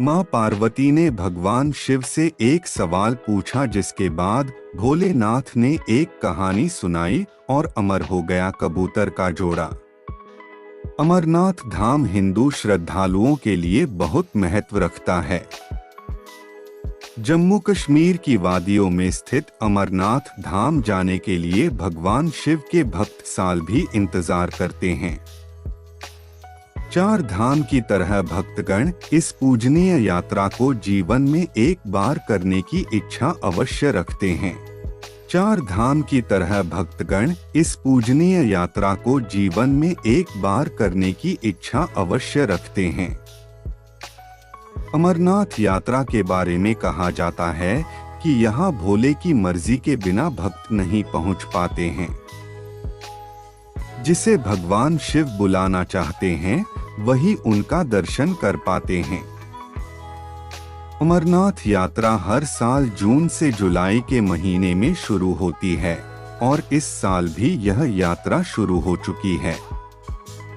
मां पार्वती ने भगवान शिव से एक सवाल पूछा, जिसके बाद भोलेनाथ ने एक कहानी सुनाई और अमर हो गया कबूतर का जोड़ा। अमरनाथ धाम हिंदू श्रद्धालुओं के लिए बहुत महत्व रखता है। जम्मू कश्मीर की वादियों में स्थित अमरनाथ धाम जाने के लिए भगवान शिव के भक्त साल भी इंतजार करते हैं। चार धाम की तरह भक्तगण इस पूजनीय यात्रा को जीवन में एक बार करने की इच्छा अवश्य रखते हैं। चार धाम की तरह भक्तगण इस पूजनीय यात्रा को जीवन में एक बार करने की इच्छा अवश्य रखते हैं। अमरनाथ यात्रा के बारे में कहा जाता है कि यहाँ भोले की मर्जी के बिना भक्त नहीं पहुँच पाते हैं। जिसे भगवान शिव बुलाना चाहते हैं वही उनका दर्शन कर पाते हैं। अमरनाथ यात्रा हर साल जून से जुलाई के महीने में शुरू होती है और इस साल भी यह यात्रा शुरू हो चुकी है।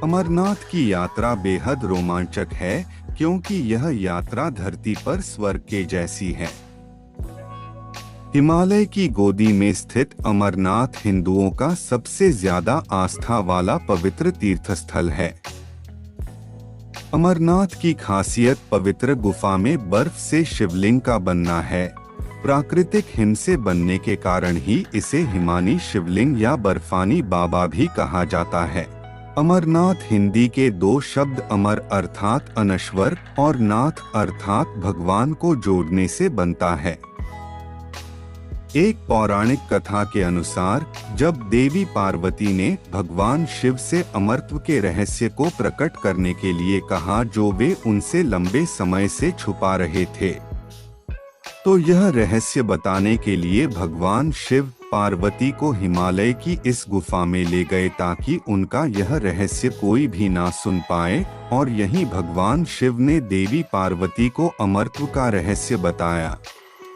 अमरनाथ की यात्रा बेहद रोमांचक है क्योंकि यह यात्रा धरती पर स्वर्ग के जैसी है। हिमालय की गोदी में स्थित अमरनाथ हिंदुओं का सबसे ज्यादा आस्था वाला पवित्र तीर्थस्थल है। अमरनाथ की खासियत पवित्र गुफा में बर्फ से शिवलिंग का बनना है। प्राकृतिक हिम से बनने के कारण ही इसे हिमानी शिवलिंग या बर्फानी बाबा भी कहा जाता है। अमरनाथ हिंदी के दो शब्द अमर अर्थात अनश्वर और नाथ अर्थात भगवान को जोड़ने से बनता है। एक पौराणिक कथा के अनुसार जब देवी पार्वती ने भगवान शिव से अमरत्व के रहस्य को प्रकट करने के लिए कहा जो वे उनसे लंबे समय से छुपा रहे थे, तो यह रहस्य बताने के लिए भगवान शिव पार्वती को हिमालय की इस गुफा में ले गए ताकि उनका यह रहस्य कोई भी ना सुन पाए, और यहीं भगवान शिव ने देवी पार्वती को अमरत्व का रहस्य बताया।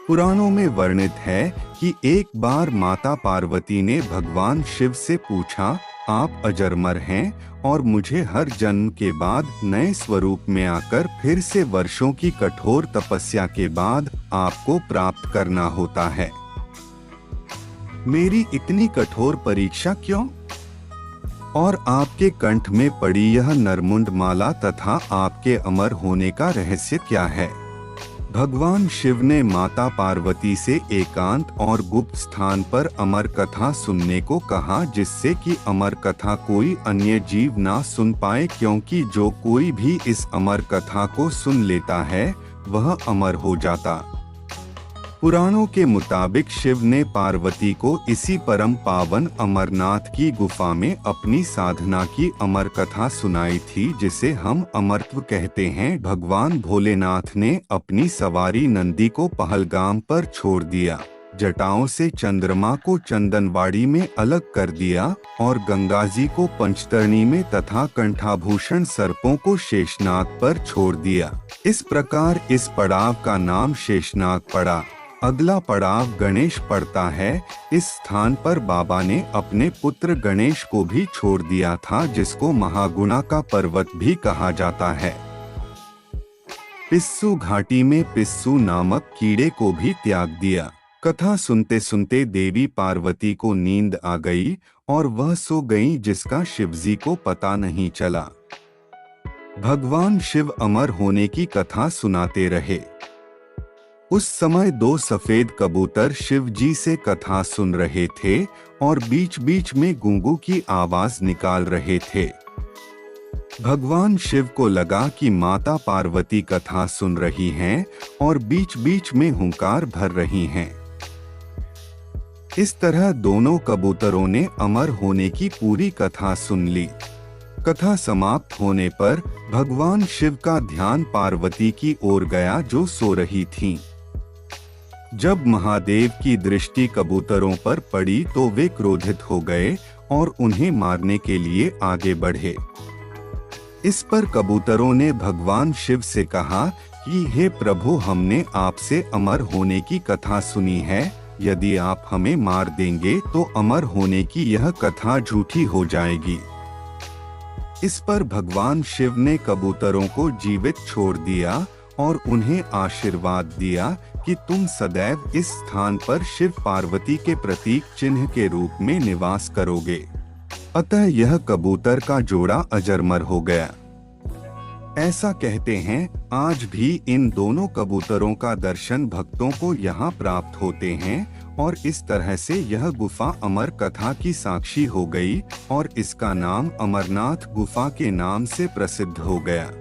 पुराणों में वर्णित है कि एक बार माता पार्वती ने भगवान शिव से पूछा, आप अजरमर हैं और मुझे हर जन्म के बाद नए स्वरूप में आकर फिर से वर्षों की कठोर तपस्या के बाद आपको प्राप्त करना होता है। मेरी इतनी कठोर परीक्षा क्यों? और आपके कंठ में पड़ी यह नरमुंड माला तथा आपके अमर होने का रहस्य क्या है? भगवान शिव ने माता पार्वती से एकांत और गुप्त स्थान पर अमर कथा सुनने को कहा, जिससे कि अमर कथा कोई अन्य जीव ना सुन पाए, क्योंकि जो कोई भी इस अमर कथा को सुन लेता है वह अमर हो जाता। पुराणों के मुताबिक शिव ने पार्वती को इसी परम पावन अमरनाथ की गुफा में अपनी साधना की अमर कथा सुनाई थी, जिसे हम अमरत्व कहते हैं। भगवान भोलेनाथ ने अपनी सवारी नंदी को पहलगाम पर छोड़ दिया, जटाओं से चंद्रमा को चंदनवाड़ी में अलग कर दिया और गंगाजी को पंचतरणी में तथा कंठाभूषण सर्पों को शेषनाग पर छोड़ दिया। इस प्रकार इस पड़ाव का नाम शेषनाग पड़ा। अगला पड़ाव गणेश पड़ता है। इस स्थान पर बाबा ने अपने पुत्र गणेश को भी छोड़ दिया था, जिसको महागुणा का पर्वत भी कहा जाता है। पिस्सू घाटी में पिस्सू नामक कीड़े को भी त्याग दिया। कथा सुनते सुनते देवी पार्वती को नींद आ गई और वह सो गई, जिसका शिवजी को पता नहीं चला। भगवान शिव अमर होने की कथा सुनाते रहे। उस समय दो सफेद कबूतर शिव जी से कथा सुन रहे थे और बीच बीच में गूंगू की आवाज निकाल रहे थे। भगवान शिव को लगा कि माता पार्वती कथा सुन रही हैं और बीच बीच में हुंकार भर रही हैं। इस तरह दोनों कबूतरों ने अमर होने की पूरी कथा सुन ली। कथा समाप्त होने पर भगवान शिव का ध्यान पार्वती की ओर गया, जो सो रही थीं। जब महादेव की दृष्टि कबूतरों पर पड़ी तो वे क्रोधित हो गए और उन्हें मारने के लिए आगे बढ़े। इस पर कबूतरों ने भगवान शिव से कहा कि हे प्रभु, हमने आपसे अमर होने की कथा सुनी है। यदि आप हमें मार देंगे तो अमर होने की यह कथा झूठी हो जाएगी। इस पर भगवान शिव ने कबूतरों को जीवित छोड़ दिया और उन्हें आशीर्वाद दिया कि तुम सदैव इस स्थान पर शिव पार्वती के प्रतीक चिन्ह के रूप में निवास करोगे। अतः यह कबूतर का जोड़ा अजरमर हो गया। ऐसा कहते हैं आज भी इन दोनों कबूतरों का दर्शन भक्तों को यहाँ प्राप्त होते हैं और इस तरह से यह गुफा अमर कथा की साक्षी हो गई और इसका नाम अमरनाथ गुफा के नाम से प्रसिद्ध हो गया।